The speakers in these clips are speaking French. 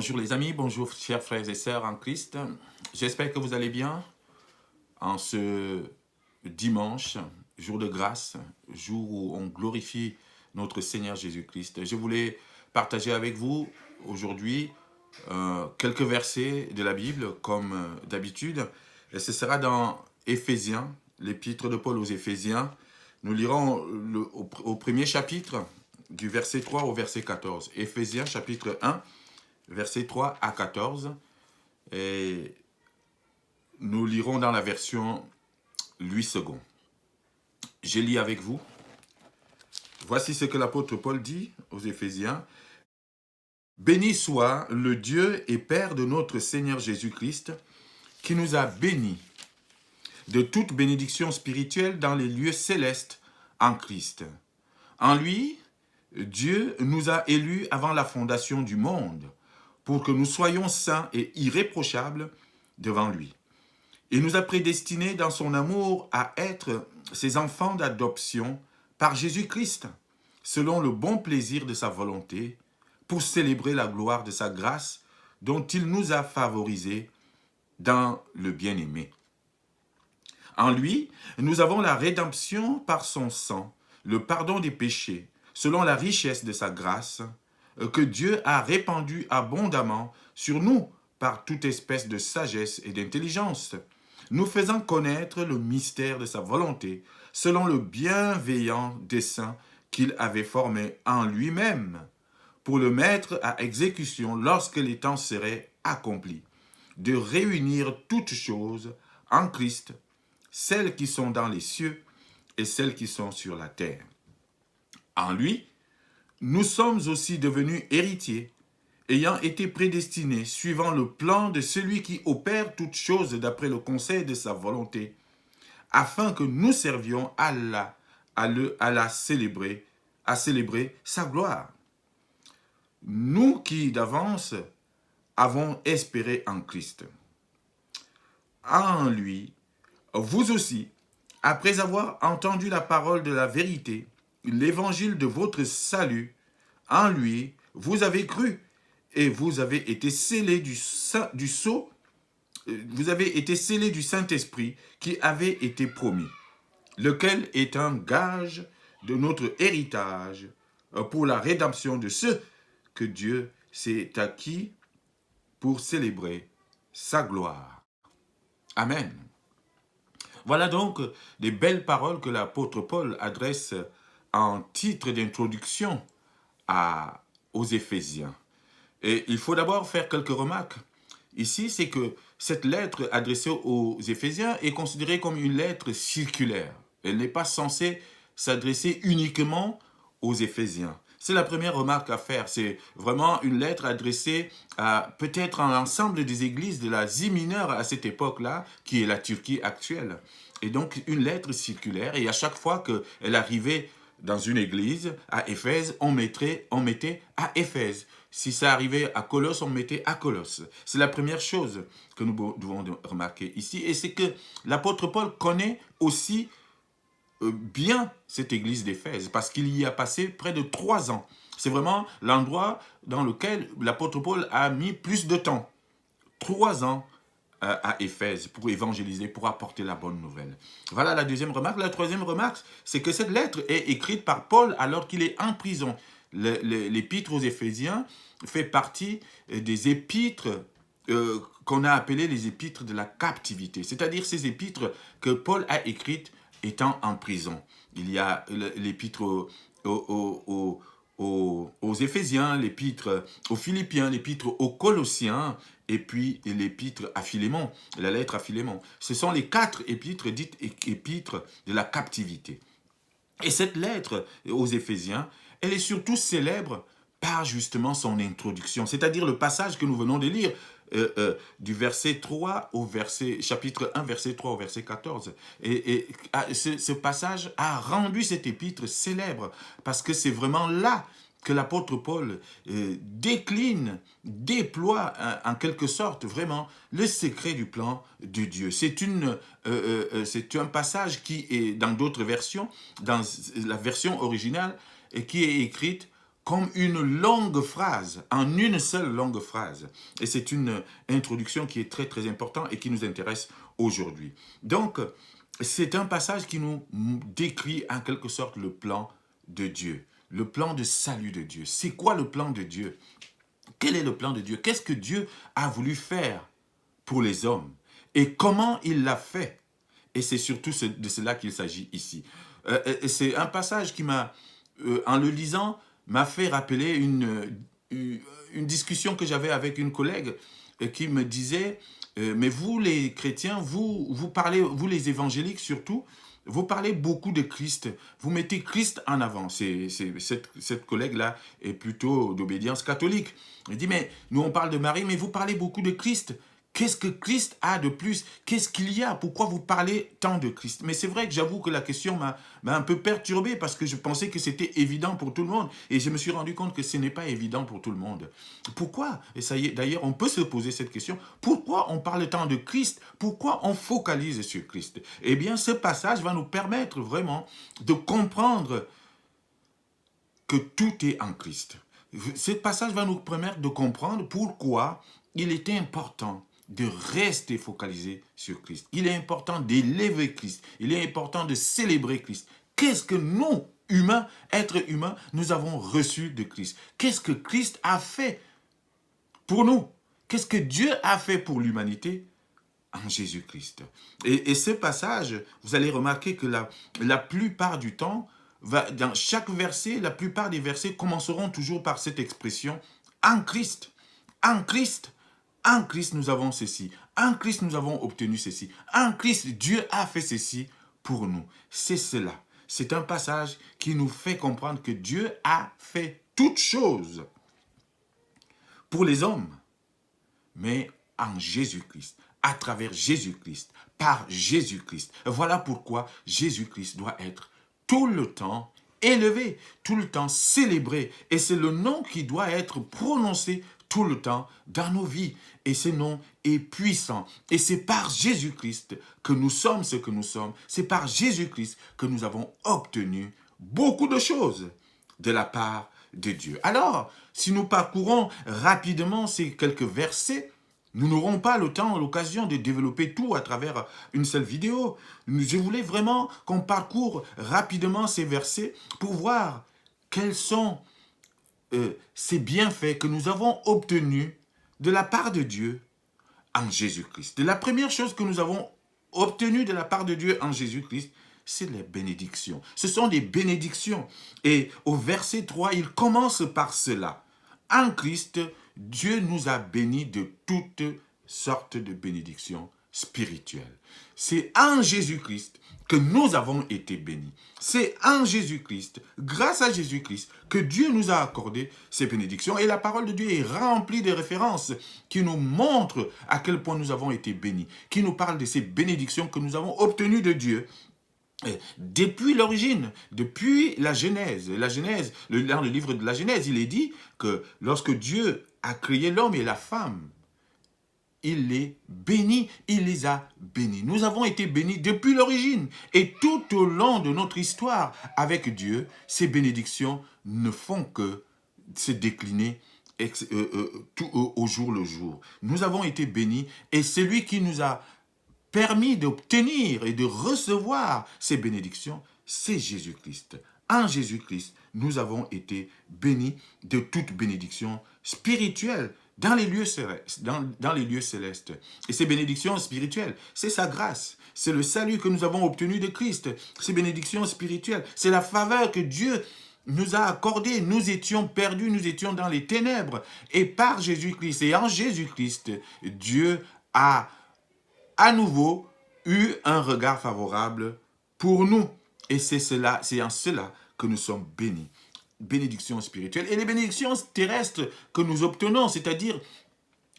Bonjour les amis, bonjour chers frères et sœurs en Christ. J'espère que vous allez bien en ce dimanche, jour de grâce, jour où on glorifie notre Seigneur Jésus-Christ. Je voulais partager avec vous aujourd'hui quelques versets de la Bible comme d'habitude. Et ce sera dans Éphésiens, l'épître de Paul aux Éphésiens. Nous lirons au premier chapitre du verset 3 au verset 14. Éphésiens chapitre 1. Versets 3 à 14, et nous lirons dans la version Louis II. Je lis avec vous. Voici ce que l'apôtre Paul dit aux Éphésiens. « Béni soit le Dieu et Père de notre Seigneur Jésus-Christ, qui nous a bénis de toute bénédiction spirituelle dans les lieux célestes en Christ. En lui, Dieu nous a élus avant la fondation du monde, pour que nous soyons saints et irréprochables devant lui. Il nous a prédestinés dans son amour à être ses enfants d'adoption par Jésus-Christ, selon le bon plaisir de sa volonté, pour célébrer la gloire de sa grâce dont il nous a favorisés dans le bien-aimé. En lui, nous avons la rédemption par son sang, le pardon des péchés, selon la richesse de sa grâce, que Dieu a répandu abondamment sur nous par toute espèce de sagesse et d'intelligence, nous faisant connaître le mystère de sa volonté, selon le bienveillant dessein qu'il avait formé en lui-même, pour le mettre à exécution lorsque les temps seraient accomplis, de réunir toutes choses en Christ, celles qui sont dans les cieux et celles qui sont sur la terre. En lui, nous sommes aussi devenus héritiers, ayant été prédestinés, suivant le plan de celui qui opère toutes choses d'après le conseil de sa volonté, afin que nous servions à célébrer sa gloire. Nous qui d'avance avons espéré en Christ. En lui, vous aussi, après avoir entendu la parole de la vérité, l'évangile de votre salut, en lui, vous avez cru et vous avez été scellés du Saint-Esprit qui avait été promis, lequel est un gage de notre héritage pour la rédemption de ceux que Dieu s'est acquis pour célébrer sa gloire. Amen. Voilà donc des belles paroles que l'apôtre Paul adresse en titre d'introduction aux Éphésiens. Et il faut d'abord faire quelques remarques. Ici, c'est que cette lettre adressée aux Éphésiens est considérée comme une lettre circulaire. Elle n'est pas censée s'adresser uniquement aux Éphésiens. C'est la première remarque à faire. C'est vraiment une lettre adressée à peut-être à l'ensemble des églises de l'Asie mineure à cette époque-là, qui est la Turquie actuelle. Et donc, une lettre circulaire. Et à chaque fois qu'elle arrivait dans une église, à Éphèse, on mettait à Éphèse. Si ça arrivait à Colosse, on mettait à Colosse. C'est la première chose que nous devons remarquer ici. Et c'est que l'apôtre Paul connaît aussi bien cette église d'Éphèse, parce qu'il y a passé près de 3 ans. C'est vraiment l'endroit dans lequel l'apôtre Paul a mis plus de temps. 3 ans à Éphèse pour évangéliser, pour apporter la bonne nouvelle. Voilà la deuxième remarque. La troisième remarque, c'est que cette lettre est écrite par Paul alors qu'il est en prison. L'épître aux Éphésiens fait partie des épîtres qu'on a appelées les épîtres de la captivité, c'est-à-dire ces épîtres que Paul a écrites étant en prison. Il y a l'épître aux Éphésiens, l'épître aux Philippiens, l'épître aux Colossiens, et puis l'épître à Philémon, la lettre à Philémon. Ce sont les 4 épîtres dites épîtres de la captivité. Et cette lettre aux Éphésiens, elle est surtout célèbre par justement son introduction, c'est-à-dire le passage que nous venons de lire, du verset 3 au chapitre 1, verset 3 au verset 14. Et ce passage a rendu cette épître célèbre, parce que c'est vraiment là que l'apôtre Paul déploie en quelque sorte vraiment le secret du plan de Dieu. C'est un passage qui est dans d'autres versions, dans la version originale, et qui est écrite comme une longue phrase, en une seule longue phrase. Et c'est une introduction qui est très très importante et qui nous intéresse aujourd'hui. Donc, c'est un passage qui nous décrit en quelque sorte le plan de Dieu, le plan de salut de Dieu. C'est quoi le plan de Dieu? Quel est le plan de Dieu? Qu'est-ce que Dieu a voulu faire pour les hommes? Et comment il l'a fait? Et c'est surtout de cela qu'il s'agit ici. C'est un passage qui m'a, en le lisant, m'a fait rappeler une discussion que j'avais avec une collègue qui me disait, mais vous les chrétiens, vous parlez, vous les évangéliques surtout, vous parlez beaucoup de Christ, vous mettez Christ en avant. Cette collègue-là est plutôt d'obédience catholique. Elle dit, mais nous on parle de Marie, mais vous parlez beaucoup de Christ. Qu'est-ce que Christ a de plus? Qu'est-ce qu'il y a? Pourquoi vous parlez tant de Christ? Mais c'est vrai que j'avoue que la question m'a un peu perturbé parce que je pensais que c'était évident pour tout le monde. Et je me suis rendu compte que ce n'est pas évident pour tout le monde. Pourquoi? Et ça y est, d'ailleurs, on peut se poser cette question. Pourquoi on parle tant de Christ? Pourquoi on focalise sur Christ? Eh bien, ce passage va nous permettre vraiment de comprendre que tout est en Christ. Ce passage va nous permettre de comprendre pourquoi il était important de rester focalisé sur Christ. Il est important d'élever Christ. Il est important de célébrer Christ. Qu'est-ce que nous, humains, êtres humains, nous avons reçu de Christ? Qu'est-ce que Christ a fait pour nous? Qu'est-ce que Dieu a fait pour l'humanité? En Jésus-Christ. Et ce passage, vous allez remarquer que la plupart du temps, dans chaque verset, la plupart des versets commenceront toujours par cette expression « en Christ ». En Christ. En Christ, nous avons ceci. En Christ, nous avons obtenu ceci. En Christ, Dieu a fait ceci pour nous. C'est cela. C'est un passage qui nous fait comprendre que Dieu a fait toutes choses pour les hommes, mais en Jésus-Christ, à travers Jésus-Christ, par Jésus-Christ. Voilà pourquoi Jésus-Christ doit être tout le temps élevé, tout le temps célébré. Et c'est le nom qui doit être prononcé tout le temps dans nos vies. Et ce nom est puissant. Et c'est par Jésus-Christ que nous sommes ce que nous sommes. C'est par Jésus-Christ que nous avons obtenu beaucoup de choses de la part de Dieu. Alors, si nous parcourons rapidement ces quelques versets, nous n'aurons pas le temps, l'occasion de développer tout à travers une seule vidéo. Je voulais vraiment qu'on parcourt rapidement ces versets pour voir quels sont ces bienfaits que nous avons obtenus de la part de Dieu en Jésus-Christ. La première chose que nous avons obtenue de la part de Dieu en Jésus-Christ, c'est les bénédictions. Ce sont des bénédictions. Et au verset 3, il commence par cela. En Christ, Dieu nous a bénis de toutes sortes de bénédictions spirituelles. C'est en Jésus-Christ que nous avons été bénis. C'est en Jésus-Christ, grâce à Jésus-Christ, que Dieu nous a accordé ces bénédictions. Et la parole de Dieu est remplie de références qui nous montrent à quel point nous avons été bénis, qui nous parlent de ces bénédictions que nous avons obtenues de Dieu. Depuis l'origine, depuis la Genèse, dans le livre de la Genèse, il est dit que lorsque Dieu a créé l'homme et la femme, il les bénit, il les a bénis. Nous avons été bénis depuis l'origine. Et tout au long de notre histoire avec Dieu, ces bénédictions ne font que se décliner tout au jour le jour. Nous avons été bénis et celui qui nous a permis d'obtenir et de recevoir ces bénédictions, c'est Jésus-Christ. En Jésus-Christ, nous avons été bénis de toute bénédiction spirituelle dans les lieux célestes. Et ces bénédictions spirituelles, c'est sa grâce. C'est le salut que nous avons obtenu de Christ. Ces bénédictions spirituelles, c'est la faveur que Dieu nous a accordée. Nous étions perdus, nous étions dans les ténèbres. Et par Jésus-Christ et en Jésus-Christ, Dieu a à nouveau eu un regard favorable pour nous. Et c'est en cela que nous sommes bénis. Bénédictions spirituelles et les bénédictions terrestres que nous obtenons, c'est-à-dire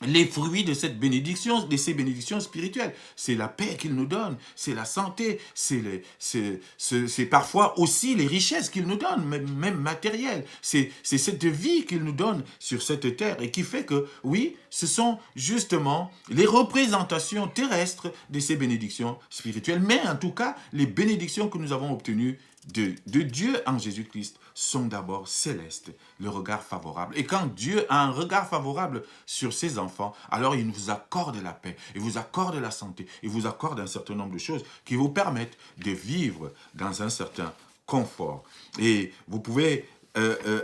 les fruits de cette bénédiction, de ces bénédictions spirituelles. C'est la paix qu'il nous donne, c'est la santé, c'est parfois aussi les richesses qu'il nous donne, même matérielles. C'est cette vie qu'il nous donne sur cette terre et qui fait que, oui, ce sont justement les représentations terrestres de ces bénédictions spirituelles, mais en tout cas, les bénédictions que nous avons obtenues de Dieu en Jésus-Christ sont d'abord célestes, le regard favorable. Et quand Dieu a un regard favorable sur ses enfants, alors il vous accorde la paix, il vous accorde la santé, il vous accorde un certain nombre de choses qui vous permettent de vivre dans un certain confort. Et vous pouvez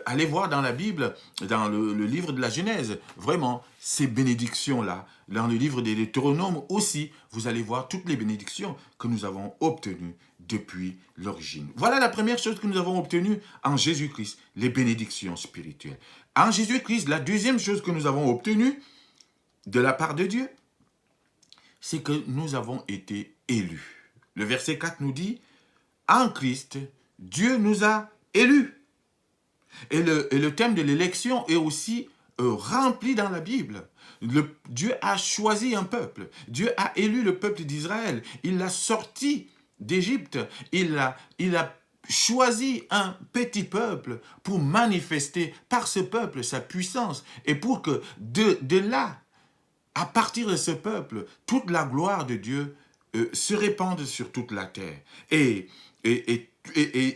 aller voir dans la Bible, dans le livre de la Genèse, vraiment, ces bénédictions-là, dans le livre des Deutéronomes aussi, vous allez voir toutes les bénédictions que nous avons obtenues depuis l'origine. Voilà la première chose que nous avons obtenue en Jésus-Christ, les bénédictions spirituelles. En Jésus-Christ, la deuxième chose que nous avons obtenue de la part de Dieu, c'est que nous avons été élus. Le verset 4 nous dit, en Christ, Dieu nous a élus. Et le thème de l'élection est aussi rempli dans la Bible. Dieu a choisi un peuple. Dieu a élu le peuple d'Israël. Il l'a sorti d'Égypte. Il a choisi un petit peuple pour manifester par ce peuple sa puissance. Et pour que de là, à partir de ce peuple, toute la gloire de Dieu se répande sur toute la terre. Et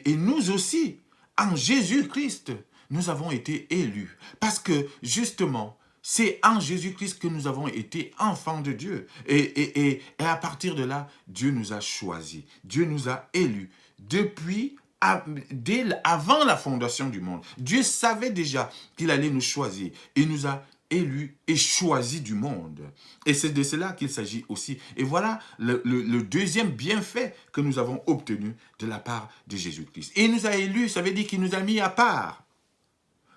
nous aussi, en Jésus-Christ, nous avons été élus. Parce que, justement, c'est en Jésus-Christ que nous avons été enfants de Dieu. Et à partir de là, Dieu nous a choisis. Dieu nous a élus. Dès avant la fondation du monde. Dieu savait déjà qu'il allait nous choisir. Il nous a élus et choisis du monde. Et c'est de cela qu'il s'agit aussi. Et voilà le deuxième bienfait que nous avons obtenu de la part de Jésus-Christ. Et il nous a élus, ça veut dire qu'il nous a mis à part.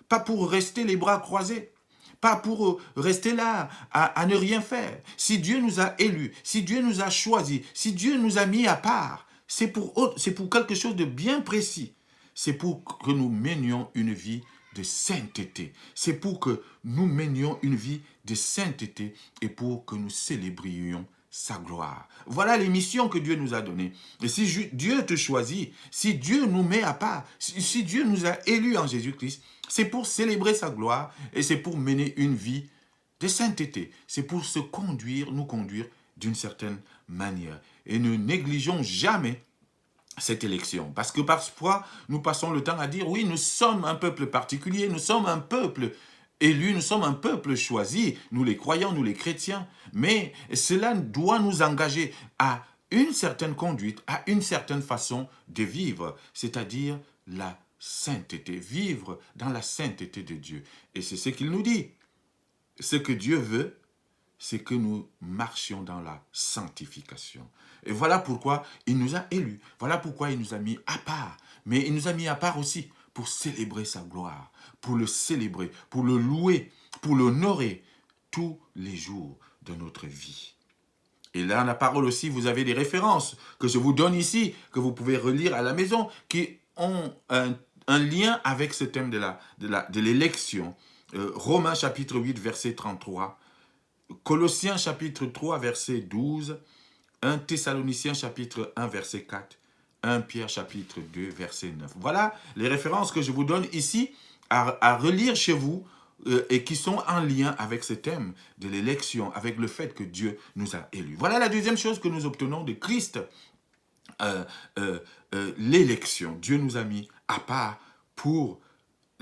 Pas pour rester les bras croisés. Pas pour rester là à ne rien faire. Si Dieu nous a élus, si Dieu nous a choisis, si Dieu nous a mis à part, c'est pour quelque chose de bien précis. C'est pour que nous menions une vie de sainteté. C'est pour que nous menions une vie de sainteté et pour que nous célébrions sa gloire. Voilà les missions que Dieu nous a données. Et si Dieu te choisit, si Dieu nous met à part, si Dieu nous a élus en Jésus-Christ, c'est pour célébrer sa gloire et c'est pour mener une vie de sainteté. C'est pour nous conduire d'une certaine manière. Et ne négligeons jamais cette élection. Parce que parfois, nous passons le temps à dire, oui, nous sommes un peuple particulier, nous sommes un peuple élu, nous sommes un peuple choisi, nous les croyants, nous les chrétiens, mais cela doit nous engager à une certaine conduite, à une certaine façon de vivre, c'est-à-dire la sainteté, vivre dans la sainteté de Dieu. Et c'est ce qu'il nous dit. Ce que Dieu veut, c'est que nous marchions dans la sanctification. Et voilà pourquoi il nous a élus. Voilà pourquoi il nous a mis à part. Mais il nous a mis à part aussi pour célébrer sa gloire, pour le célébrer, pour le louer, pour l'honorer tous les jours de notre vie. Et là, dans la parole aussi, vous avez des références que je vous donne ici, que vous pouvez relire à la maison, qui ont un lien avec ce thème de l'élection. Romains chapitre 8, verset 33. Colossiens chapitre 3, verset 12, 1 Thessaloniciens chapitre 1, verset 4, 1 Pierre chapitre 2, verset 9. Voilà les références que je vous donne ici à relire chez vous et qui sont en lien avec ce thème de l'élection, avec le fait que Dieu nous a élus. Voilà la deuxième chose que nous obtenons de Christ, l'élection. Dieu nous a mis à part pour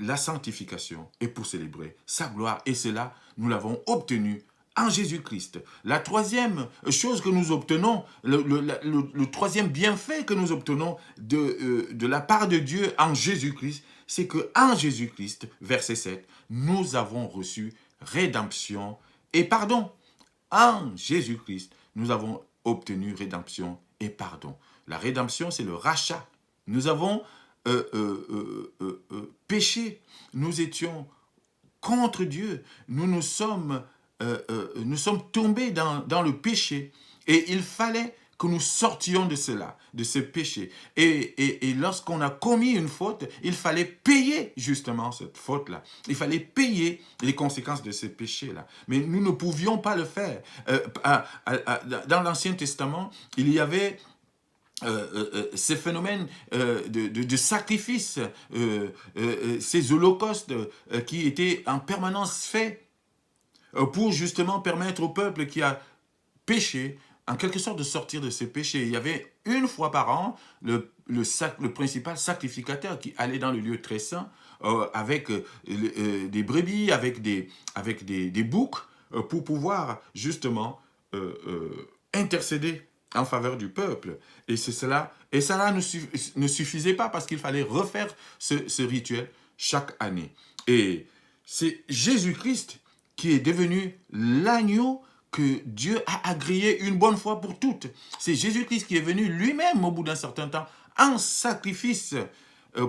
la sanctification et pour célébrer sa gloire. Et cela, nous l'avons obtenu en Jésus-Christ. La troisième chose que nous obtenons, le troisième bienfait que nous obtenons de la part de Dieu en Jésus-Christ, c'est qu'en Jésus-Christ, verset 7, nous avons reçu rédemption et pardon. En Jésus-Christ, nous avons obtenu rédemption et pardon. La rédemption, c'est le rachat. Nous avons péché. Nous étions contre Dieu. Nous sommes tombés dans le péché. Et il fallait que nous sortions de cela, de ce péché. Et lorsqu'on a commis une faute, il fallait payer justement cette faute-là. Il fallait payer les conséquences de ce péché-là. Mais nous ne pouvions pas le faire. Dans l'Ancien Testament, il y avait ces phénomènes de sacrifice, ces holocaustes qui étaient en permanence faits pour justement permettre au peuple qui a péché en quelque sorte de sortir de ses péchés. Il y avait une fois par an le principal sacrificateur qui allait dans le lieu très saint avec des brebis, avec des boucs, pour pouvoir justement intercéder en faveur du peuple. Et c'est cela. Et cela ne suffisait pas parce qu'il fallait refaire ce rituel chaque année. Et c'est Jésus-Christ qui est devenu l'agneau que Dieu a agréé une bonne fois pour toutes. C'est Jésus-Christ qui est venu lui-même au bout d'un certain temps en sacrifice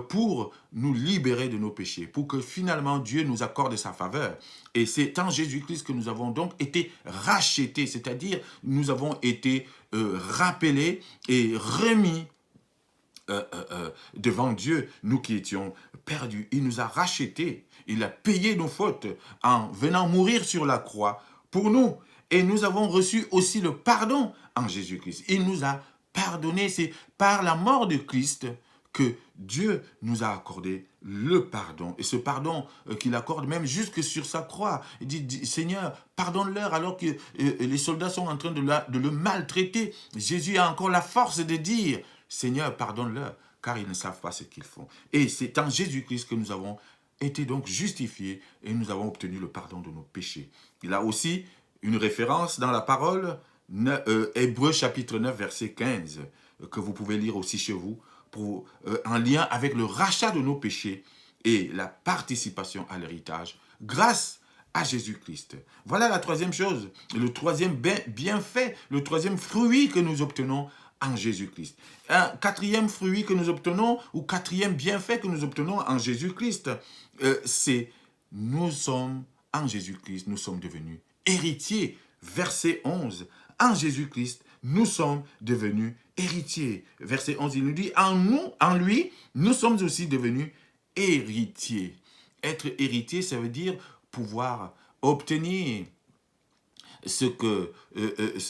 pour nous libérer de nos péchés, pour que finalement Dieu nous accorde sa faveur. Et c'est en Jésus-Christ que nous avons donc été rachetés, c'est-à-dire nous avons été rappelés et remis devant Dieu, nous qui étions perdus. Il nous a rachetés, il a payé nos fautes en venant mourir sur la croix pour nous. Et nous avons reçu aussi le pardon en Jésus-Christ. Il nous a pardonné. C'est par la mort de Christ que Dieu nous a accordé le pardon. Et ce pardon qu'il accorde même jusque sur sa croix. Il dit, Seigneur, pardonne-leur alors que les soldats sont en train de le maltraiter. Jésus a encore la force de dire, Seigneur, pardonne-leur, car ils ne savent pas ce qu'ils font. Et c'est en Jésus-Christ que nous avons été donc justifiés et nous avons obtenu le pardon de nos péchés. Il a aussi une référence dans la parole, Hébreux chapitre 9, verset 15, que vous pouvez lire aussi chez vous, en lien avec le rachat de nos péchés et la participation à l'héritage grâce à Jésus-Christ. Voilà la troisième chose, le troisième bienfait, le troisième fruit que nous obtenons en Jésus-Christ. Un quatrième fruit que nous obtenons, ou quatrième bienfait que nous obtenons en Jésus-Christ, c'est nous sommes en Jésus-Christ, nous sommes devenus héritiers. Verset 11, en Jésus-Christ, nous sommes devenus héritiers. Verset 11, il nous dit, en lui, nous sommes aussi devenus héritiers. Être héritier, ça veut dire pouvoir obtenir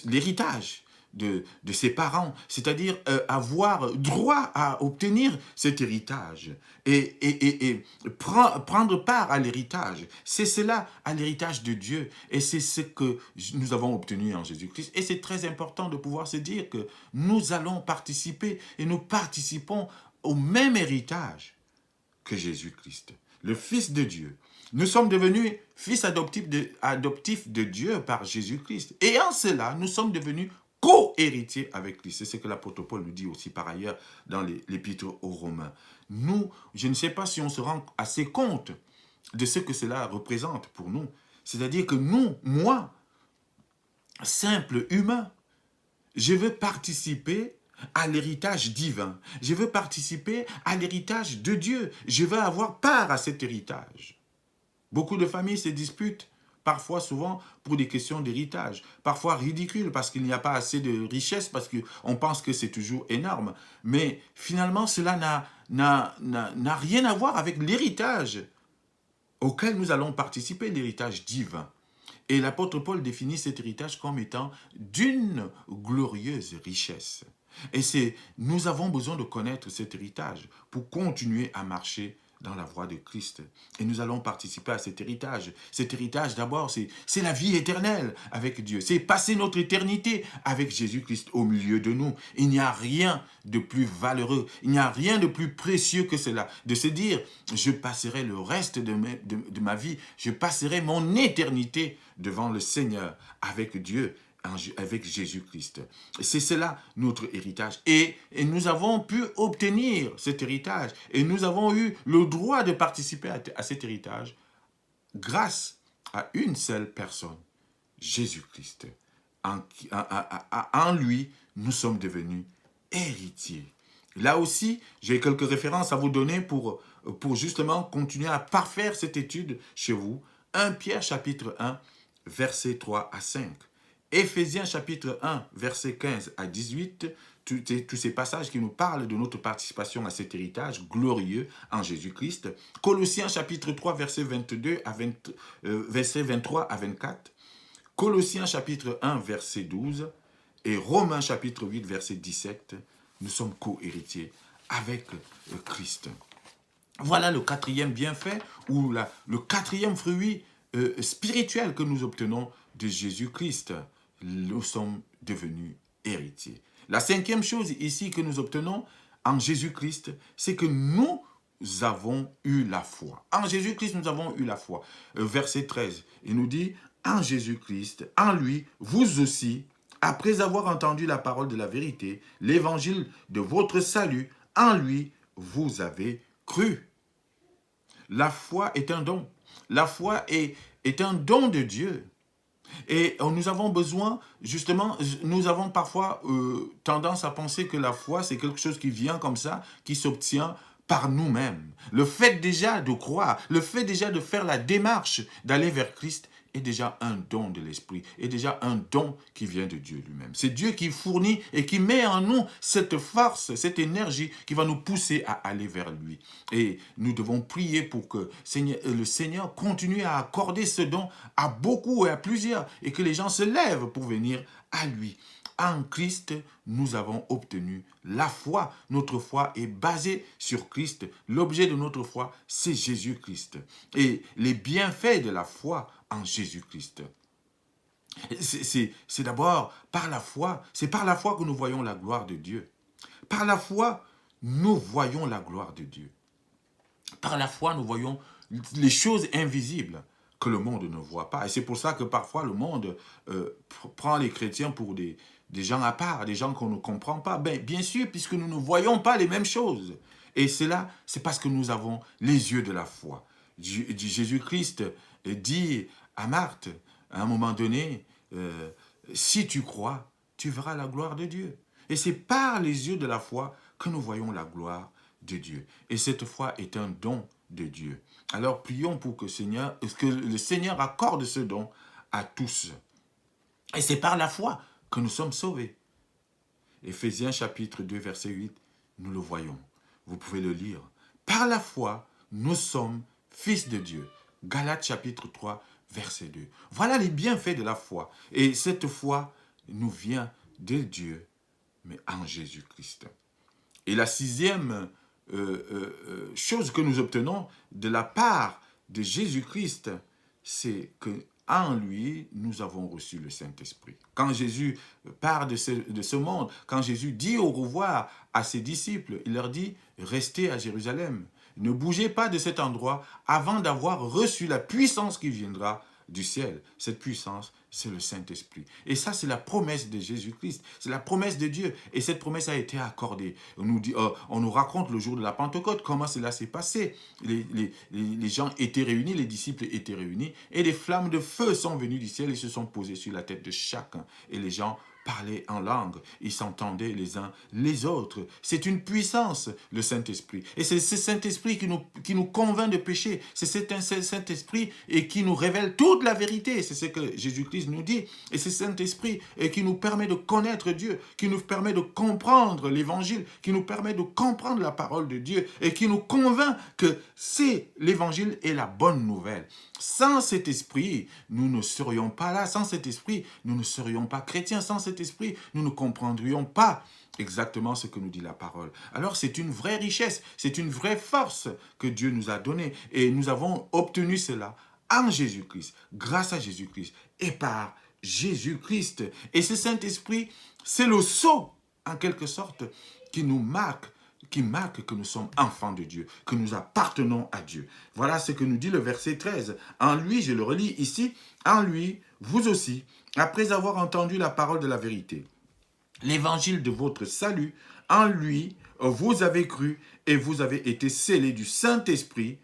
l'héritage de ses parents, c'est-à-dire avoir droit à obtenir cet héritage et prendre part à l'héritage. C'est cela, à l'héritage de Dieu, et c'est ce que nous avons obtenu en Jésus-Christ. Et c'est très important de pouvoir se dire que nous allons participer et nous participons au même héritage que Jésus-Christ, le Fils de Dieu. Nous sommes devenus fils adoptifs de Dieu par Jésus-Christ. Et en cela, nous sommes devenus co-héritiers avec Christ. C'est ce que l'apôtre Paul nous dit aussi par ailleurs dans l'épître aux Romains. Nous, je ne sais pas si on se rend assez compte de ce que cela représente pour nous. C'est-à-dire que nous, moi, simple humain, je veux participer à l'héritage divin. Je veux participer à l'héritage de Dieu. Je veux avoir part à cet héritage. Beaucoup de familles se disputent, parfois, souvent, pour des questions d'héritage. Parfois ridicules, parce qu'il n'y a pas assez de richesse, parce qu'on pense que c'est toujours énorme. Mais finalement, cela n'a rien à voir avec l'héritage auquel nous allons participer, l'héritage divin. Et l'apôtre Paul définit cet héritage comme étant d'une glorieuse richesse. Et nous avons besoin de connaître cet héritage pour continuer à marcher dans la voie de Christ. Et nous allons participer à cet héritage. Cet héritage, d'abord, c'est la vie éternelle avec Dieu. C'est passer notre éternité avec Jésus-Christ au milieu de nous. Il n'y a rien de plus valeureux, il n'y a rien de plus précieux que cela. De se dire, je passerai le reste de ma vie, je passerai mon éternité devant le Seigneur avec Dieu, avec Jésus-Christ. C'est cela notre héritage. Et nous avons pu obtenir cet héritage. Et nous avons eu le droit de participer à cet héritage grâce à une seule personne, Jésus-Christ. En lui, nous sommes devenus héritiers. Là aussi, j'ai quelques références à vous donner pour justement continuer à parfaire cette étude chez vous. 1 Pierre chapitre 1, versets 3 à 5. Éphésiens chapitre 1, versets 15 à 18, tous ces passages qui nous parlent de notre participation à cet héritage glorieux en Jésus-Christ. Colossiens chapitre 3, versets 23 à 24. Colossiens chapitre 1, verset 12. Et Romains chapitre 8, verset 17. Nous sommes co-héritiers avec Christ. Voilà le quatrième bienfait ou le quatrième fruit spirituel que nous obtenons de Jésus-Christ. nous sommes devenus héritiers. La cinquième chose ici que nous obtenons en Jésus-Christ, c'est que nous avons eu la foi. En Jésus-Christ, nous avons eu la foi. Verset 13, il nous dit, en Jésus-Christ, en lui, vous aussi, après avoir entendu la parole de la vérité, l'évangile de votre salut, en lui, vous avez cru. La foi est un don. La foi est un don de Dieu. Et nous avons besoin, justement, nous avons parfois tendance à penser que la foi, c'est quelque chose qui vient comme ça, qui s'obtient par nous-mêmes. Le fait déjà de croire, le fait déjà de faire la démarche d'aller vers Christ est déjà un don de l'Esprit, est déjà un don qui vient de Dieu lui-même. C'est Dieu qui fournit et qui met en nous cette force, cette énergie qui va nous pousser à aller vers lui. Et nous devons prier pour que le Seigneur continue à accorder ce don à beaucoup et à plusieurs et que les gens se lèvent pour venir à lui. En Christ, nous avons obtenu la foi. Notre foi est basée sur Christ. L'objet de notre foi, c'est Jésus-Christ. Et les bienfaits de la foi en Jésus-Christ. C'est d'abord par la foi. C'est par la foi que nous voyons la gloire de Dieu. Par la foi, nous voyons la gloire de Dieu. Par la foi, nous voyons les choses invisibles que le monde ne voit pas. Et c'est pour ça que parfois le monde prend les chrétiens pour des gens à part, des gens qu'on ne comprend pas. Bien sûr, puisque nous ne voyons pas les mêmes choses. Et cela, c'est parce que nous avons les yeux de la foi. Jésus-Christ dit à Marthe, à un moment donné, si tu crois, tu verras la gloire de Dieu. Et c'est par les yeux de la foi que nous voyons la gloire de Dieu. Et cette foi est un don de Dieu. Alors prions pour que le Seigneur accorde ce don à tous. Et c'est par la foi que nous sommes sauvés. Éphésiens chapitre 2, verset 8, nous le voyons. Vous pouvez le lire. Par la foi, nous sommes fils de Dieu. Galates chapitre 3, verset 2. Voilà les bienfaits de la foi. Et cette foi nous vient de Dieu, mais en Jésus-Christ. Et la sixième chose que nous obtenons de la part de Jésus-Christ, c'est qu'en lui, nous avons reçu le Saint-Esprit. Quand Jésus part de ce monde, quand Jésus dit au revoir à ses disciples, il leur dit « Restez à Jérusalem, ne bougez pas de cet endroit avant d'avoir reçu la puissance qui viendra du ciel. » Cette puissance, c'est le Saint-Esprit. Et ça, c'est la promesse de Jésus-Christ. C'est la promesse de Dieu. Et cette promesse a été accordée. On nous raconte le jour de la Pentecôte comment cela s'est passé. Les gens étaient réunis, les disciples étaient réunis, et des flammes de feu sont venues du ciel et se sont posées sur la tête de chacun. Et les gens parlaient en langue, ils s'entendaient les uns les autres. C'est une puissance, le Saint-Esprit. Et c'est ce Saint-Esprit qui nous convainc de péché. C'est cet Saint-Esprit qui nous révèle toute la vérité. C'est ce que Jésus-Christ nous dit. Et c'est ce Saint-Esprit qui nous permet de connaître Dieu, qui nous permet de comprendre l'Évangile, qui nous permet de comprendre la parole de Dieu et qui nous convainc que c'est l'Évangile et la bonne nouvelle. Sans cet esprit, nous ne serions pas là. Sans cet esprit, nous ne serions pas chrétiens. Sans cet esprit, nous ne comprendrions pas exactement ce que nous dit la parole. Alors c'est une vraie richesse, c'est une vraie force que Dieu nous a donnée. Et nous avons obtenu cela en Jésus-Christ, grâce à Jésus-Christ et par Jésus-Christ. Et ce Saint-Esprit, c'est le sceau, en quelque sorte, qui nous marque, que nous sommes enfants de Dieu, que nous appartenons à Dieu. Voilà ce que nous dit le verset 13. En lui, je le relis ici, en lui, vous aussi, après avoir entendu la parole de la vérité, l'évangile de votre salut, en lui, vous avez cru et vous avez été scellés du Saint-Esprit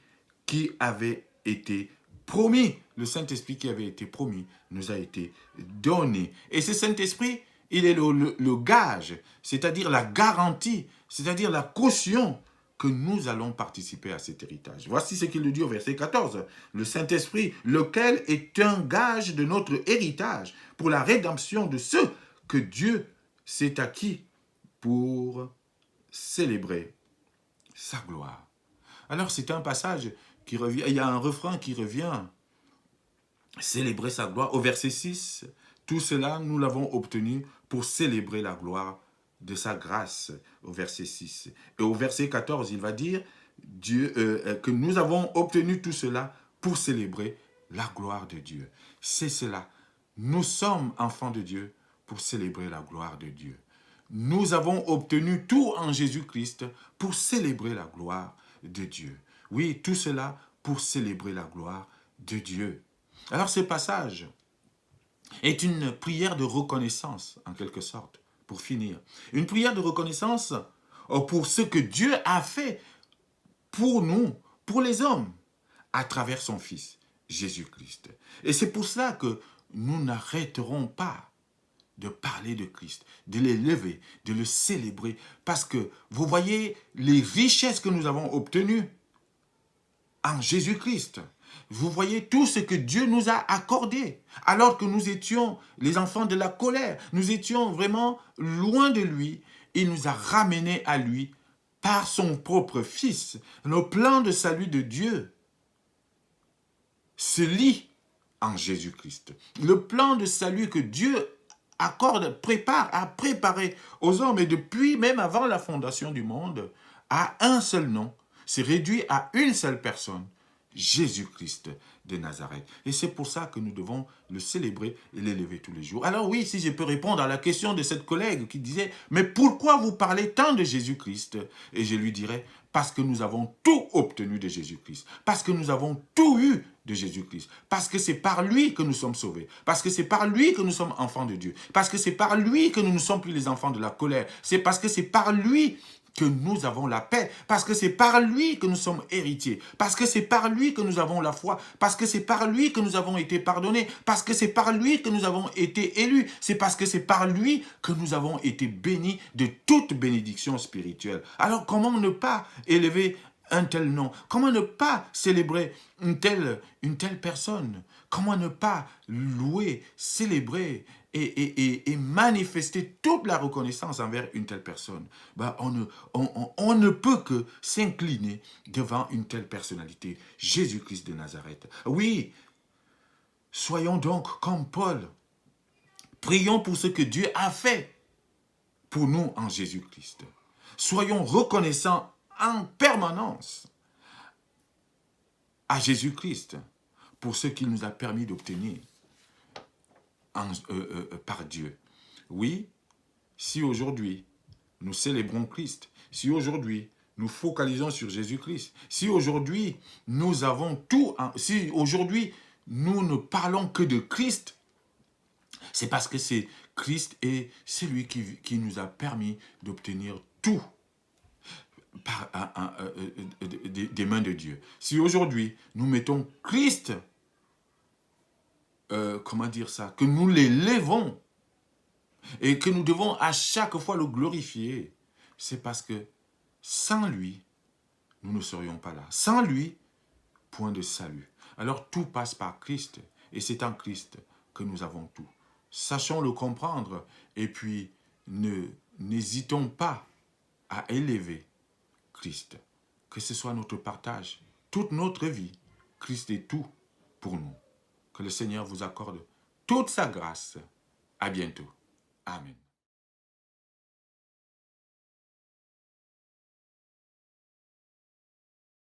qui avait été promis. Le Saint-Esprit qui avait été promis nous a été donné. Et ce Saint-Esprit, il est le gage, c'est-à-dire la garantie, c'est-à-dire la caution que nous allons participer à cet héritage. Voici ce qu'il nous dit au verset 14. Le Saint-Esprit, lequel est un gage de notre héritage pour la rédemption de ceux que Dieu s'est acquis pour célébrer sa gloire. Alors c'est un passage qui revient, il y a un refrain qui revient, célébrer sa gloire. Au verset 6, tout cela nous l'avons obtenu pour célébrer la gloire de sa grâce, au verset 6. Et au verset 14, il va dire que nous avons obtenu tout cela pour célébrer la gloire de Dieu. C'est cela. Nous sommes enfants de Dieu pour célébrer la gloire de Dieu. Nous avons obtenu tout en Jésus-Christ pour célébrer la gloire de Dieu. Oui, tout cela pour célébrer la gloire de Dieu. Alors ce passage est une prière de reconnaissance, en quelque sorte, pour finir. Une prière de reconnaissance pour ce que Dieu a fait pour nous, pour les hommes, à travers son Fils, Jésus-Christ. Et c'est pour cela que nous n'arrêterons pas de parler de Christ, de l'élever, de le célébrer, parce que vous voyez les richesses que nous avons obtenues en Jésus-Christ. Vous voyez tout ce que Dieu nous a accordé, alors que nous étions les enfants de la colère, nous étions vraiment loin de lui, il nous a ramenés à lui par son propre Fils. Le plan de salut de Dieu se lie en Jésus-Christ. Le plan de salut que Dieu accorde, a préparé aux hommes, et depuis même avant la fondation du monde, a un seul nom, c'est réduit à une seule personne, Jésus-Christ de Nazareth. Et c'est pour ça que nous devons le célébrer et l'élever tous les jours. Alors oui, si je peux répondre à la question de cette collègue qui disait « Mais pourquoi vous parlez tant de Jésus-Christ ?» Et je lui dirais « Parce que nous avons tout obtenu de Jésus-Christ. Parce que nous avons tout eu de Jésus-Christ. Parce que c'est par lui que nous sommes sauvés. Parce que c'est par lui que nous sommes enfants de Dieu. Parce que c'est par lui que nous ne sommes plus les enfants de la colère. C'est parce que c'est par lui que nous avons la paix, parce que c'est par lui que nous sommes héritiers, parce que c'est par lui que nous avons la foi, parce que c'est par lui que nous avons été pardonnés, parce que c'est par lui que nous avons été élus, c'est parce que c'est par lui que nous avons été bénis de toute bénédiction spirituelle. Alors comment ne pas élever un tel nom? Comment ne pas célébrer une telle personne? Comment ne pas louer, célébrer et manifester toute la reconnaissance envers une telle personne? Ben, on ne peut que s'incliner devant une telle personnalité, Jésus-Christ de Nazareth. Oui, soyons donc comme Paul. Prions pour ce que Dieu a fait pour nous en Jésus-Christ. Soyons reconnaissants en permanence à Jésus-Christ pour ce qu'il nous a permis d'obtenir par Dieu. Oui, si aujourd'hui nous célébrons Christ, si aujourd'hui nous focalisons sur Jésus-Christ, si aujourd'hui nous avons tout, si aujourd'hui nous ne parlons que de Christ, c'est parce que c'est Christ et c'est lui qui nous a permis d'obtenir tout des mains de Dieu. Si aujourd'hui nous mettons Christ, comment dire ça, que nous l'élevons et que nous devons à chaque fois le glorifier, c'est parce que sans lui, nous ne serions pas là. Sans lui, point de salut. Alors tout passe par Christ et c'est en Christ que nous avons tout. Sachons le comprendre et puis n'hésitons pas à élever Christ. Que ce soit notre partage, toute notre vie. Christ est tout pour nous. Que le Seigneur vous accorde toute sa grâce. À bientôt. Amen.